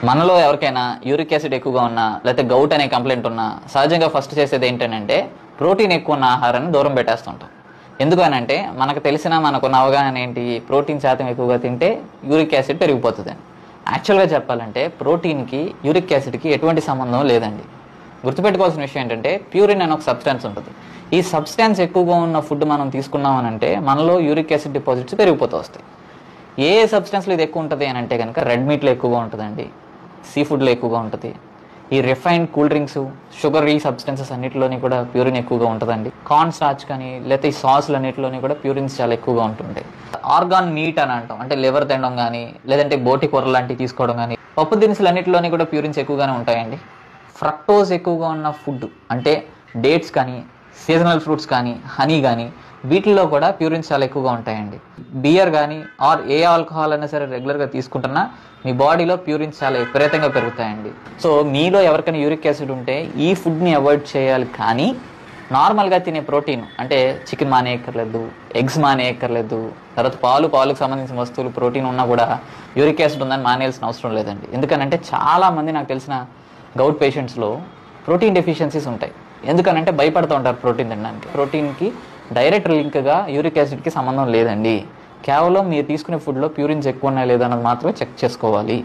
మనలో ఎవరికైనా uric acid ఎక్కువగా ఉన్నా లేకపోతే గౌట్ అనే కంప్లైంట్ ఉన్నా సహజంగా ఫస్ట్ చేసేది ఏంటంటే ప్రోటీన్ ఎక్కువ ఉన్న ఆహారాన్ని దూరం పెట్టేస్తుంటాం. ఎందుకనంటే మనకు తెలిసిన మనకున్న అవగాహన ఏంటి, ప్రోటీన్ శాతం ఎక్కువగా తింటే యూరిక్ యాసిడ్ పెరిగిపోతుంది. యాక్చువల్గా చెప్పాలంటే ప్రోటీన్కి యూరిక్ యాసిడ్కి ఎటువంటి సంబంధం లేదండి. గుర్తుపెట్టుకోవాల్సిన విషయం ఏంటంటే ప్యూరిన్ అనే ఒక సబ్స్టాన్స్ ఉంటుంది. ఈ సబ్స్టాన్స్ ఎక్కువగా ఉన్న ఫుడ్ మనం తీసుకున్నామనంటే మనలో యూరిక్ యాసిడ్ డిపాజిట్స్ పెరిగిపోతూ వస్తాయి. ఏ సబ్స్టాన్స్లో ఇది ఎక్కువ ఉంటుంది అని అంటే కనుక రెడ్ మీట్లో ఎక్కువగా ఉంటుందండి, సీ ఫుడ్లో ఎక్కువగా ఉంటుంది. ఈ రిఫైన్డ్ కూల్ డ్రింక్స్, షుగర్ ఈ సబ్స్టెన్సెస్ అన్నింటిలోని కూడా ప్యూరిన్ ఎక్కువగా ఉంటుందండి. కార్న్ స్టార్చ్ కానీ లేకపోతే ఈ సాస్లు అన్నింటిలోని కూడా ప్యూరిన్స్ చాలా ఎక్కువగా ఉంటుంటాయి. ఆర్గాన్ మీట్ అని అంటాం, అంటే లివర్ తినడం కానీ లేదంటే బోటి కూర లాంటివి తీసుకోవడం కానీ, పప్పు దినుసులు అన్నింటిలోని కూడా ప్యూరిన్స్ ఎక్కువగానే ఉంటాయండి. ఫ్రక్టోజ్ ఎక్కువగా ఉన్న ఫుడ్ అంటే డేట్స్ కానీ సీజనల్ ఫ్రూట్స్ కానీ హనీ కానీ వీటిల్లో కూడా ప్యూరిన్స్ చాలా ఎక్కువగా ఉంటాయండి. బియర్ కానీ ఆర్ ఏ ఆల్కహాల్ అయినా సరే రెగ్యులర్గా తీసుకుంటున్నా మీ బాడీలో ప్యూరిన్స్ చాలా విపరీతంగా పెరుగుతాయండి. సో మీలో ఎవరికైనా యూరిక్ యాసిడ్ ఉంటే ఈ ఫుడ్ని అవాయిడ్ చేయాలి. కానీ నార్మల్గా తినే ప్రోటీన్ అంటే చికెన్ మానేయక్కర్లేదు, ఎగ్స్ మానేయక్కర్లేదు, తర్వాత పాలకు సంబంధించిన వస్తువులు ప్రోటీన్ ఉన్నా కూడా యూరిక్ యాసిడ్ ఉందని మానేయాల్సిన అవసరం లేదండి. ఎందుకనంటే చాలామంది నాకు తెలిసిన గౌట్ పేషెంట్స్లో ప్రోటీన్ డెఫిషియన్సీస్ ఉంటాయి. ఎందుకనంటే భయపడుతూ ఉంటారు ప్రోటీన్ తినడానికి. ప్రోటీన్కి డైరెక్ట్ లింక్గా యూరిక్ యాసిడ్కి సంబంధం లేదండి. కేవలం మీరు తీసుకునే ఫుడ్లో ప్యూరిన్స్ ఎక్కువ ఉన్నాయా లేదా అన్నది మాత్రమే చెక్ చేసుకోవాలి.